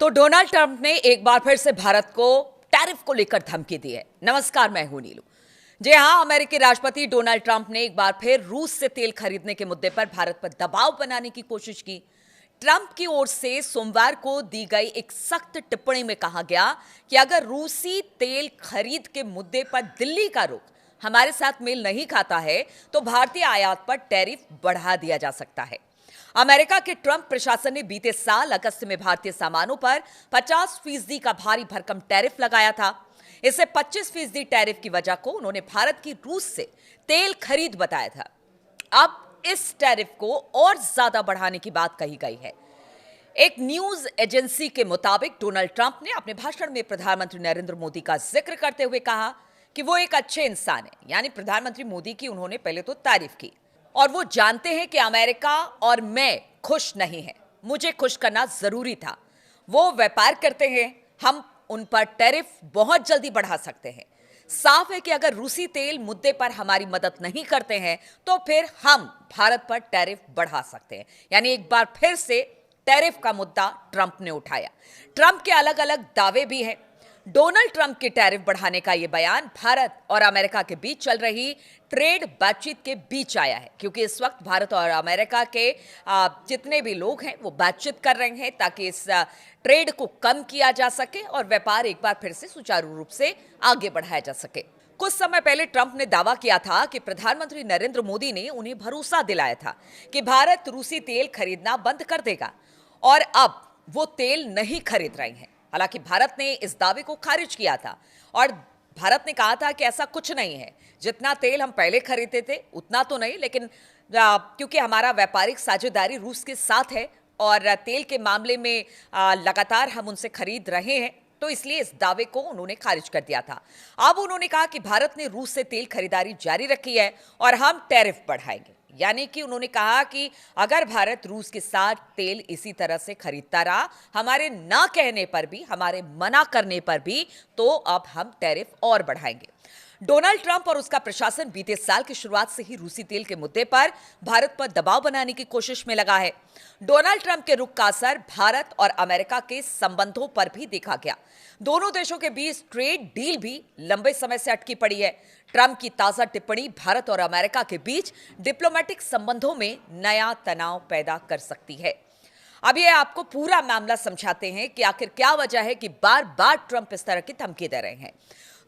तो Donald Trump ने एक बार फिर से भारत को टैरिफ को लेकर धमकी दी है। नमस्कार, मैं हूं नीलू। जी हां, अमेरिकी राष्ट्रपति डोनाल्ड ट्रंप ने एक बार फिर रूस से तेल खरीदने के मुद्दे पर भारत पर दबाव बनाने की कोशिश की। ट्रंप की ओर से सोमवार को दी गई एक सख्त टिप्पणी में कहा गया कि अगर रूसी तेल खरीद के मुद्दे पर दिल्ली का रुख हमारे साथ मेल नहीं खाता है तो भारतीय आयात पर टैरिफ बढ़ा दिया जा सकता है। अमेरिका के ट्रंप प्रशासन ने बीते साल अगस्त में भारतीय सामानों पर 50% का भारी भरकम टैरिफ लगाया था। इससे 25% टैरिफ की वजह को उन्होंने भारत की रूस से तेल खरीद बताया था। अब इस टैरिफ को और ज्यादा बढ़ाने की बात कही गई है। एक न्यूज एजेंसी के मुताबिक डोनाल्ड ट्रंप ने अपने भाषण में प्रधानमंत्री नरेंद्र मोदी का जिक्र करते हुए कहा कि वो एक अच्छे इंसान है। यानी प्रधानमंत्री मोदी की उन्होंने पहले तो तारीफ की और वो जानते हैं कि अमेरिका और मैं खुश नहीं है, मुझे खुश करना जरूरी था। वो व्यापार करते हैं, हम उन पर टैरिफ बहुत जल्दी बढ़ा सकते हैं। साफ है कि अगर रूसी तेल मुद्दे पर हमारी मदद नहीं करते हैं तो फिर हम भारत पर टैरिफ बढ़ा सकते हैं। यानी एक बार फिर से टैरिफ का मुद्दा ट्रंप ने उठाया। ट्रंप के अलग अलग दावे भी हैं। डोनाल्ड ट्रंप के टैरिफ बढ़ाने का यह बयान भारत और अमेरिका के बीच चल रही ट्रेड बातचीत के बीच आया है, क्योंकि इस वक्त भारत और अमेरिका के जितने भी लोग हैं वो बातचीत कर रहे हैं ताकि इस ट्रेड को कम किया जा सके और व्यापार एक बार फिर से सुचारू रूप से आगे बढ़ाया जा सके। कुछ समय पहले ट्रंप ने दावा किया था कि प्रधानमंत्री नरेंद्र मोदी ने उन्हें भरोसा दिलाया था कि भारत रूसी तेल खरीदना बंद कर देगा और अब वो तेल नहीं खरीद रहे हैं। हालांकि भारत ने इस दावे को खारिज किया था और भारत ने कहा था कि ऐसा कुछ नहीं है, जितना तेल हम पहले खरीदते थे उतना तो नहीं, लेकिन क्योंकि हमारा व्यापारिक साझेदारी रूस के साथ है और तेल के मामले में लगातार हम उनसे खरीद रहे हैं, तो इसलिए इस दावे को उन्होंने खारिज कर दिया था। अब उन्होंने कहा कि भारत ने रूस से तेल खरीदारी जारी रखी है और हम टैरिफ बढ़ाएंगे। यानी कि उन्होंने कहा कि अगर भारत रूस के साथ तेल इसी तरह से खरीदता रहा, हमारे ना कहने पर भी, हमारे मना करने पर भी, तो अब हम टैरिफ और बढ़ाएंगे। डोनाल्ड ट्रंप और उसका प्रशासन बीते साल की शुरुआत से ही रूसी तेल के मुद्दे पर भारत पर दबाव बनाने की कोशिश में लगा है। डोनाल्ड ट्रंप के रुख का असर भारत और अमेरिका के संबंधों पर भी देखा गया। दोनों देशों के बीच ट्रेड डील भी लंबे समय से अटकी पड़ी है। ट्रंप की ताजा टिप्पणी भारत और अमेरिका के बीच डिप्लोमेटिक संबंधों में नया तनाव पैदा कर सकती है। अब ये आपको पूरा मामला समझाते हैं कि आखिर क्या वजह है कि बार बार ट्रंप इस तरह की धमकी दे रहे हैं।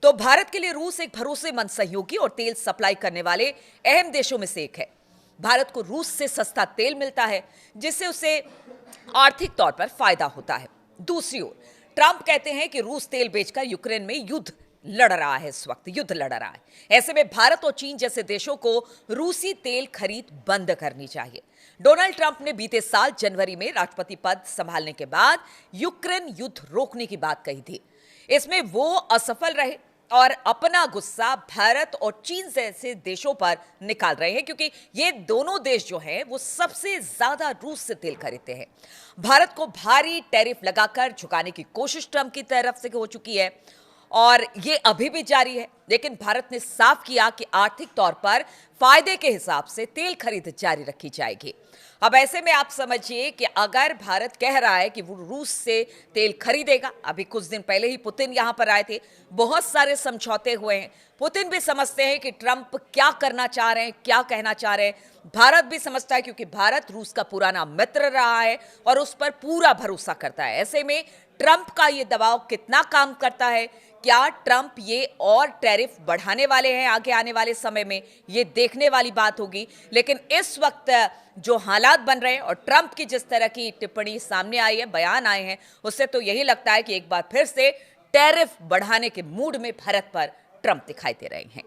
तो भारत के लिए रूस एक भरोसेमंद सहयोगी और तेल सप्लाई करने वाले अहम देशों में से एक है। भारत को रूस से सस्ता तेल मिलता है, जिससे उसे आर्थिक तौर पर फायदा होता है। दूसरी ओर ट्रंप कहते हैं कि रूस तेल बेचकर यूक्रेन में युद्ध लड़ रहा है, इस वक्त युद्ध लड़ रहा है। ऐसे में भारत और चीन जैसे देशों को रूसी तेल खरीद बंद करनी चाहिए। डोनाल्ड ट्रंप ने बीते साल जनवरी में राष्ट्रपति पद संभालने के बाद यूक्रेन युद्ध रोकने की बात कही थी। इसमें वो असफल रहे और अपना गुस्सा भारत और चीन जैसे देशों पर निकाल रहे हैं, क्योंकि ये दोनों देश जो हैं वो सबसे ज्यादा रूस से तेल खरीदते हैं। भारत को भारी टैरिफ लगाकर झुकाने की कोशिश ट्रंप की तरफ से हो चुकी है और ये अभी भी जारी है, लेकिन भारत ने साफ किया कि आर्थिक तौर पर फायदे के हिसाब से तेल खरीद जारी रखी जाएगी। अब ऐसे में आप समझिए कि अगर भारत कह रहा है कि वो रूस से तेल खरीदेगा, अभी कुछ दिन पहले ही पुतिन यहां पर आए थे, बहुत सारे समझौते हुए हैं। पुतिन भी समझते हैं कि ट्रंप क्या करना चाह रहे हैं, क्या कहना चाह रहे हैं। भारत भी समझता है, क्योंकि भारत रूस का पुराना मित्र रहा है और उस पर पूरा भरोसा करता है। ऐसे में ट्रंप का ये दबाव कितना काम करता है, क्या ट्रंप ये और टैरिफ बढ़ाने वाले हैं आगे आने वाले समय में, ये देखने वाली बात होगी। लेकिन इस वक्त जो हालात बन रहे हैं और ट्रंप की जिस तरह की टिप्पणी सामने आई है, बयान आए हैं, उससे तो यही लगता है कि एक बार फिर से टैरिफ बढ़ाने के मूड में भारत पर ट्रंप दिखाई दे रहे हैं।